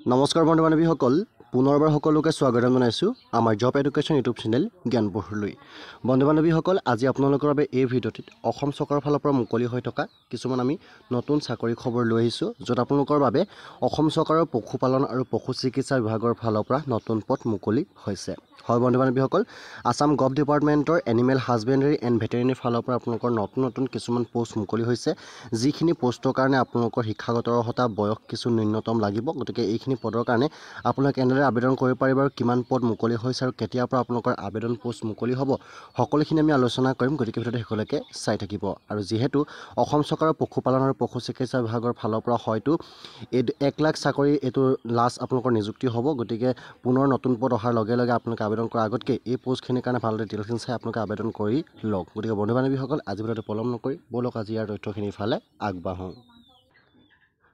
নমস্কাৰ বন্ধু বান্ধৱীসকল পুনৰবাৰ সকলোকে স্বাগতম জনাইছোঁ আমাৰ জব এডুকেশ্যন ইউটিউব চেনেল জ্ঞানপোহৰলৈ। বন্ধু বান্ধৱীসকল আজি আপোনালোকৰ বাবে এই ভিডিঅ'টিত অসম চৰকাৰৰ ফালৰ পৰা মুকলি হৈ থকা কিছুমান আমি নতুন চাকৰি খবৰ লৈ আহিছোঁ, য'ত আপোনালোকৰ বাবে অসম চৰকাৰৰ পশুপালন আৰু পশু চিকিৎসা বিভাগৰ ফালৰ পৰা নতুন পদ মুকলি হৈছে। হয় বন্ধু বান্ধৱীসকল, আছাম গভ ডিপাৰ্টমেণ্টৰ এনিমেল হাজবেণ্ডেৰী এণ্ড ভেটেৰিনেৰীৰ ফালৰ পৰা আপোনালোকৰ নতুন কিছুমান পোষ্ট মুকলি হৈছে, যিখিনি পোষ্টৰ কাৰণে আপোনালোকৰ শিক্ষাগত অৰ্হতা বয়স কিছু ন্যূনতম লাগিব। গতিকে এইখিনি পদৰ কাৰণে আপোনালোকে কেনেদৰে আবেদন কৰিব পাৰিব আৰু কিমান পদ মুকলি হৈছে আৰু কেতিয়াৰ পৰা আপোনালোকৰ আবেদন পোষ্ট মুকলি হ'ব, সকলোখিনি আমি আলোচনা কৰিম। গতিকে ভিডিঅ'টো শেষলৈকে চাই থাকিব। আৰু যিহেতু অসম চৰকাৰৰ পশুপালন আৰু পশু চিকিৎসা বিভাগৰ ফালৰ পৰা হয়তো এই 1 লাখ চাকৰি এইটো লাষ্ট আপোনালোকৰ নিযুক্তি হ'ব। গতিকে পুনৰ নতুন পদ অহাৰ লগে লগে আপোনালোকে আবেদন কৰাৰ আগতকৈ এই পোষ্টখিনিৰ কাৰণে ভালদৰে ডিটেইলখিনি চাই আপোনালোকে আবেদন কৰি লওক। গতিকে বন্ধু বান্ধৱীসকল আজি ভিডিঅ'টো পলম নকৰি ব'লক আজি ইয়াৰ তথ্যখিনিৰ ফালে আগবাঢ়োঁ।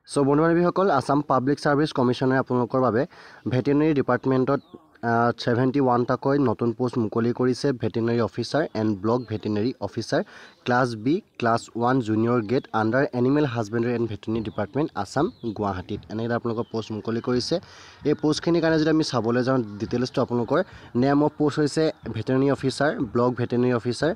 চ' বন্ধু বান্ধৱীসকল, আছাম পাব্লিক ছাৰ্ভিচ কমিশ্যনে আপোনালোকৰ বাবে ভেটেৰিনেৰী ডিপাৰ্টমেণ্টত 71টাকৈ নতুন পোষ্ট মুকলি কৰিছে। Veterinary officer and block veterinary officer class B class 1 junior grade under animal husbandry and veterinary department Assam গুৱাহাটীত এনেদৰে আপোনালোকৰ পোষ্ট মুকলি কৰিছে। এই পোষ্টখিনিৰ কাৰণে যদি আমি চাবলৈ যাওঁ ডিটেইলছটো আপোনালোকৰ নেম অফ পোষ্ট হৈছে veterinary officer block veterinary officer.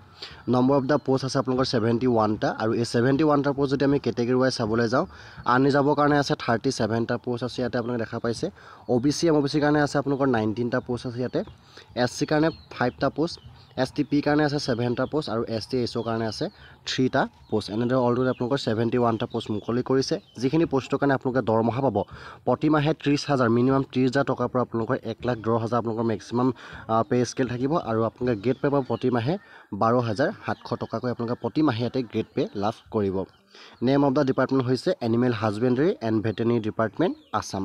Number of the post আছে আপোনালোকৰ 71টা আৰু এই 71টাৰ পোষ্ট যদি আমি কেটেগৰী ৱাইজ চাবলৈ যাওঁ, আনৰিজাৰ্ভৰ কাৰণে আছে 37টা পোষ্ট আছে ইয়াতে আপোনালোকে দেখা পাইছে। OBC MOBCৰ কাৰণে আছে আপোনালোকৰ 19টা পোষ্ট আছে ইয়াতে। SC কাৰণে 5টা পোষ্ট, STP কাৰণে আছে 7টা পোষ্ট আৰু ST SO কাৰণে আছে 3টা পোষ্ট। এনেদৰে অলৰেডি আপোনালোকৰ 71টা পোষ্ট মুকলি কৰিছে। যিখিনি পোষ্টৰ কাৰণে আপোনালোকে দৰমহা পাব প্ৰতিমাহে 30,000 মিনিমাম 30,000 টকাৰ পৰা আপোনালোকৰ 1,10,000 আপোনালোকৰ মেক্সিমাম পে' স্কেল থাকিব আৰু আপোনালোকে গ্ৰেড পে' পাব প্ৰতিমাহে 12,700 টকাকৈ আপোনালোকে প্ৰতিমাহে ইয়াতে গ্ৰেড পে' লাভ কৰিব। নেম অফ দ্য ডিপাৰ্টমেণ্ট হৈছে animal husbandry and veterinary department Assam.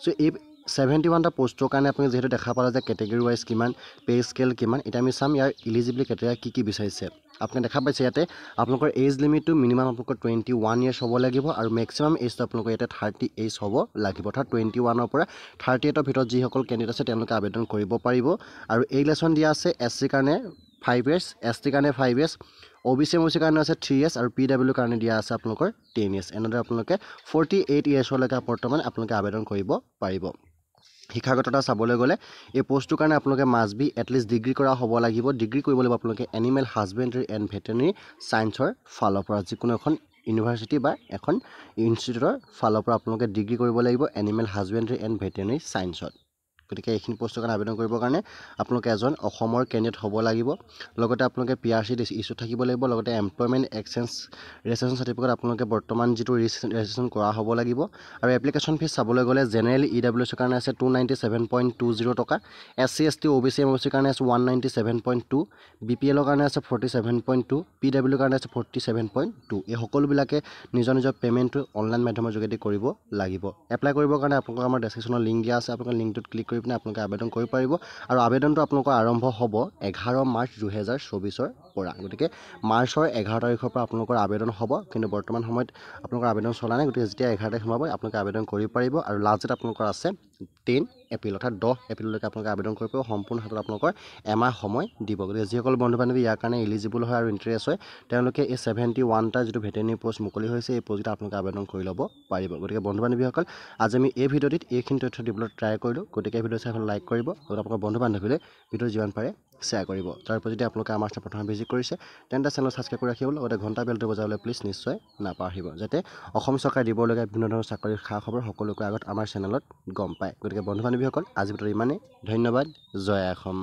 So' এই 71টা পোষ্টৰ কাৰণে আপুনি যিহেতু দেখা পালে যে কেটেগৰী ৱাইজ কিমান পে' স্কেল কিমান, এতিয়া আমি চাম ইয়াৰ ইলিজিবল ক্ৰাইটেৰিয়া কি বিচাৰিছে। আপুনি দেখা পাইছে ইয়াতে আপোনালোকৰ এজ লিমিটটো মিনিমাম আপোনালোকৰ 21 ইয়াৰ্ছ হ'ব লাগিব আৰু মেক্সিমাম এজটো আপোনালোকৰ ইয়াতে 30 এজ হ'ব লাগিব। অৰ্থাৎ 21ৰ পৰা 38ৰ ভিতৰত যিসকল কেণ্ডিডেট আছে তেওঁলোকে আবেদন কৰিব পাৰিব। আৰু এই লেচন দিয়া আছে SC কাৰণে 5 ইয়াৰ্ছ, ST কাৰণে 5 ইয়াৰ্ছ, OBC MOBC কাৰণে আছে 3 ইয়াৰ্ছ আৰু PW কাৰণে দিয়া আছে আপোনালোকৰ 10 ইয়াৰ্ছ। এনেদৰে আপোনালোকে 48 ইয়াৰ্ছলৈকে বৰ্তমান আপোনালোকে আবেদন কৰিব পাৰিব। শিক্ষাগততা চাবলৈ গ'লে এই পোষ্টটোৰ কাৰণে আপোনালোকে মাষ্ট বি এটলিষ্ট ডিগ্ৰী কৰা হ'ব লাগিব। ডিগ্ৰী কৰিব লাগিব আপোনালোকে এনিমেল হাজবেণ্ডেৰী এণ্ড ভেটেৰিনেৰী ছায়েন্সৰ ফালৰ পৰা, যিকোনো এখন ইউনিভাৰ্চিটি বা এখন ইনষ্টিটিউটৰ ফালৰ পৰা আপোনালোকে ডিগ্ৰী কৰিব লাগিব এনিমেল হাজবেণ্ডেৰী এণ্ড ভেটেৰিনেৰী ছায়েন্সত। গতিকে এইখিনি পোষ্টৰ কাৰণে আবেদন কৰিবৰ কাৰণে আপোনালোকে এজন অসমৰ কেণ্ডিডেট হ'ব লাগিব। লগতে আপোনালোকে PRC ইছ্যু থাকিব লাগিব। লগতে এমপ্লয়মেণ্ট এক্সচেঞ্জ ৰেজিষ্ট্ৰেশ্যন চাৰ্টিফিকেট আপোনালোকে বৰ্তমান যিটো ৰেজিষ্ট্ৰেশ্যন কৰা হ'ব লাগিব। আৰু এপ্লিকেশ্যন ফিজ চাবলৈ গ'লে জেনেৰেল EWSৰ কাৰণে আছে 297.20 টকা, SC ST OBC MOBCৰ কাৰণে আছে 197.2, BPLৰ কাৰণে আছে 47.2, PW কাৰণে আছে 47.2। এই সকলোবিলাকে নিজৰ পে'মেণ্টটো অনলাইন মাধ্যমৰ যোগেদি কৰিব লাগিব। এপ্লাই কৰিবৰ কাৰণে আপোনালোকৰ আমাৰ ডেছক্ৰিপশ্যনৰ লিংক দিয়া আছে, আপোনালোকে লিংকটোত ক্লিক কৰি পিনে আপোনালোকে আবেদন কৰিব পাৰিব। আৰু আবেদনটো আপোনালোকৰ আৰম্ভ হ'ব 11 মাৰ্চ 2024ৰ পৰা। গতিকে মাৰ্চৰ 11 তাৰিখৰ পৰা আপোনালোকৰ আবেদন হ'ব, কিন্তু বৰ্তমান সময়ত আপোনালোকৰ আবেদন চলা নাই। গতিকে যেতিয়া 11 তাৰিখ সোমাব আপোনালোকে আবেদন কৰিব পাৰিব। আৰু লাষ্ট ডেট আপোনালোকৰ আছে 10 এপ্ৰিল, অৰ্থাৎ 10 এপ্ৰিললৈকে আপোনালোকে আবেদন কৰিব পাৰিব। সম্পূৰ্ণ হাতত আপোনালোকৰ এমাহ সময় দিব। গতিকে যিসকল বন্ধু বান্ধৱী ইয়াৰ কাৰণে এলিজিবল হয় আৰু ইণ্টাৰেষ্ট হয় তেওঁলোকে এই 71টা যিটো ভেটেৰিনেৰী পোষ্ট মুকলি হৈছে এই পোষ্টকেইটা আপোনালোকে আবেদন কৰি ল'ব পাৰিব। গতিকে বন্ধু বান্ধৱীসকল আজি আমি এই ভিডিঅ'টিত এইখিনি তথ্য দিবলৈ ট্ৰাই কৰিলোঁ। গতিকে ভিডিঅ' চাই লাইক কৰিব আৰু আপোনালোকৰ বন্ধু বান্ধৱীলৈ ভিডিঅ' যিমান পাৰে শ্বেয়াৰ কৰিব। তাৰপৰা যদি আপোনালোকে আমাৰ চেনেল প্ৰথমে ভিজিট কৰিছে তেন্তে চেনেল ছাবস্ক্ৰাইব কৰি ৰাখিব। লগতে ঘণ্টা বেলটো বজাবলৈ প্লিজ নিশ্চয় নাপাহৰিব, যাতে অসম চৰকাৰে দিবলগীয়া বিভিন্ন ধৰণৰ চাকৰিৰ খা খবৰ সকলোকে আগত আমাৰ চেনেলত গম পায়। গতিকে বন্ধু বান্ধৱীসকল আজি ভিডিঅ'ত ইমানেই। ধন্যবাদ। জয় অসম।